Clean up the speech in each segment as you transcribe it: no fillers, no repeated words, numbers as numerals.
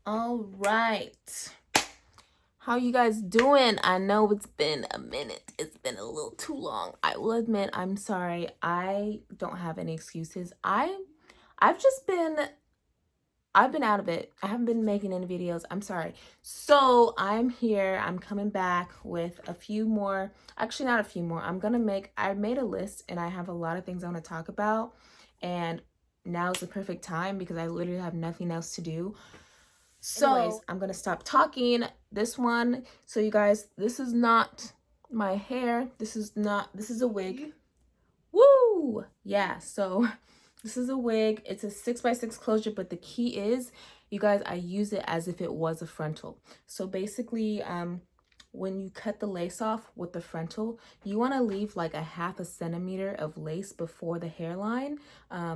All right. How you guys doing? I know it's been a minute. It's been a little too long. I will admit, I'm sorry. I don't have any excuses. I've just been I've been out of it. I haven't been making any videos. I'm sorry. So I'm here. I'm coming back with a few more. Actually, not a few more. I made a list and I have a lot of things I want to talk about. And now is the perfect time because I literally have nothing else to do. So anyways, I'm going to stop talking. This one. So you guys, this is not my hair. This is a wig. Woo! Yeah, so this is a wig. It's a 6x6 closure, but the key is, you guys, I use it as if it was a frontal. So basically, when you cut the lace off with the frontal, you want to leave like a 1/2 centimeter of lace before the hairline,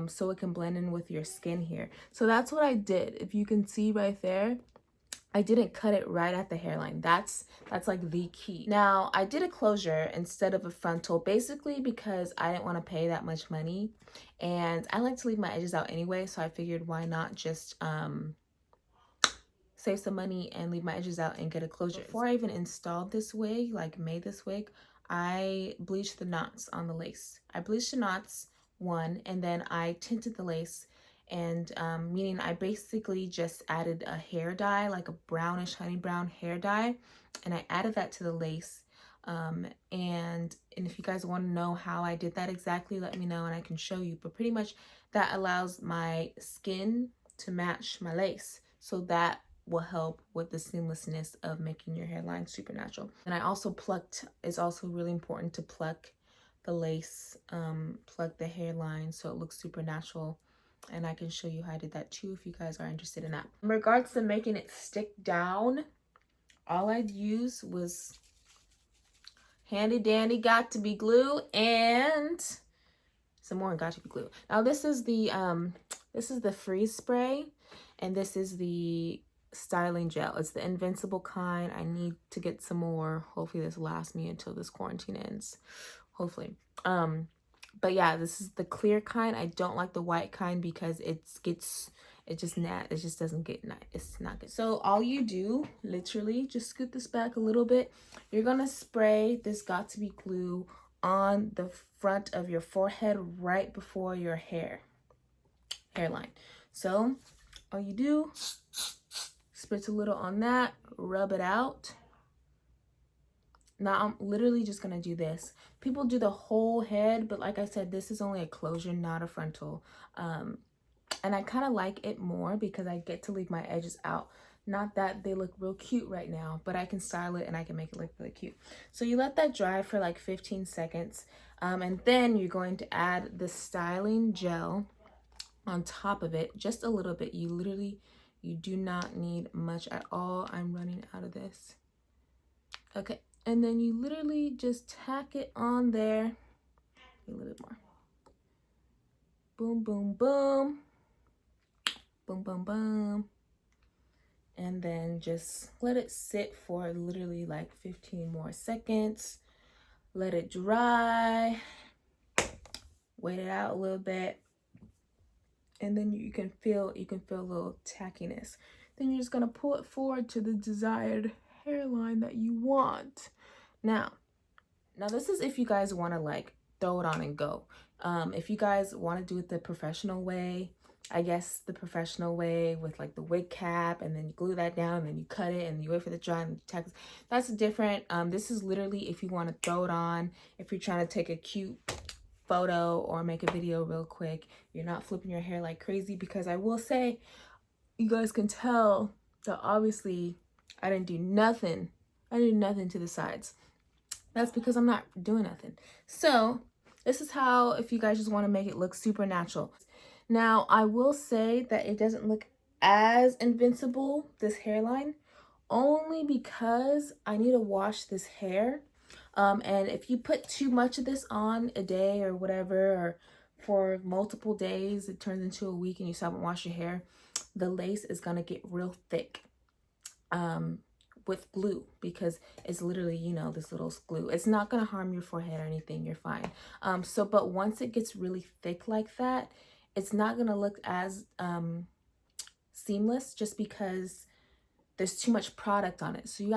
so it can blend in with your skin here. So that's what I did. If you can see right there, I didn't cut it right at the hairline. That's like the key. Now, I did a closure instead of a frontal, basically because I didn't want to pay that much money. And I like to leave my edges out anyway, so I figured why not just save some money and leave my edges out and get a closure. Before I even installed this wig, like made this wig, I bleached the knots on the lace. I bleached the knots, one, and then I tinted the lace. And meaning I basically just added a hair dye, like a brownish honey brown hair dye, and I added that to the lace. And if you guys want to know how I did that exactly, let me know and I can show you. But pretty much that allows my skin to match my lace, so that will help with the seamlessness of making your hairline super natural. And I also plucked, it's also really important to pluck the lace, pluck the hairline so it looks super natural. And I can show you how I did that too if you guys are interested in that. In regards to making it stick down, all I'd use was handy dandy got to be glue and some more got to be glue. Now this is the freeze spray, and this is the styling gel. It's the invincible kind. I need to get some more. Hopefully this lasts me until this quarantine ends. Hopefully. But yeah, this is the clear kind. I don't like the white kind because it just doesn't get nice. It's not good. So all you do, literally, just scoot this back a little bit. You're gonna spray this got to be glue on the front of your forehead right before your hairline. So all you do, spritz a little on that, rub it out. Now I'm literally just gonna do this. People do the whole head, but like I said, this is only a closure, not a frontal. And I kind of like it more because I get to leave my edges out. Not that they look real cute right now, but I can style it and I can make it look really cute. So you let that dry for like 15 seconds. And then you're going to add the styling gel on top of it, just a little bit. You do not need much at all. I'm running out of this. Okay. And then you literally just tack it on there. A little bit more. Boom, boom, boom. Boom, boom, boom. And then just let it sit for literally like 15 more seconds. Let it dry. Wait it out a little bit. And then you can feel a little tackiness. Then you're just gonna pull it forward to the desired hairline that you want. Now this is if you guys want to like throw it on and go. If you guys want to do it the professional way, I guess the professional way with like the wig cap, and then you glue that down, and then you cut it, and you wait for the dry and tack. That's different. This is literally if you want to throw it on, if you're trying to take a cute photo or make a video real quick. You're not flipping your hair like crazy, because I will say, you guys can tell that obviously I didn't do nothing. I did nothing to the sides. That's because I'm not doing nothing. So this is how, if you guys just want to make it look super natural. Now, I will say that it doesn't look as invincible, this hairline, only because I need to wash this hair. And if you put too much of this on a day or whatever, or for multiple days, it turns into a week and you still haven't washed your hair, the lace is going to get real thick. With glue, because it's literally, you know, this little glue. It's not going to harm your forehead or anything. You're fine. But once it gets really thick like that, it's not going to look as seamless, just because there's too much product on it. So you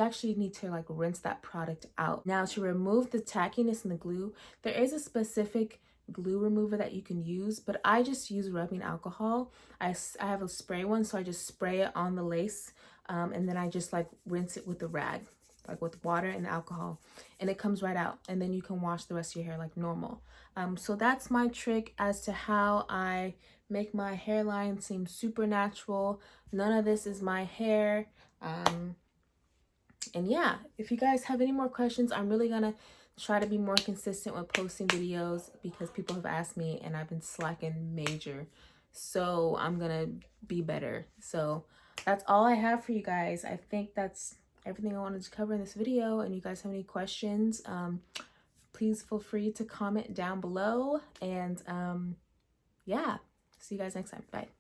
actually need to like rinse that product out. Now to remove the tackiness and the glue, there is a specific glue remover that you can use, but I just use rubbing alcohol. I have a spray one, so I just spray it on the lace, and then I just like rinse it with a rag, like with water and alcohol, and it comes right out, and then you can wash the rest of your hair like normal. So that's my trick as to how I make my hairline seem super natural. None of this is my hair. And yeah, if you guys have any more questions, I'm really gonna try to be more consistent with posting videos because people have asked me and I've been slacking major. So I'm gonna be better. So that's all I have for you guys. I think that's everything I wanted to cover in this video. And you guys have any questions, please feel free to comment down below. And yeah, see you guys next time. Bye.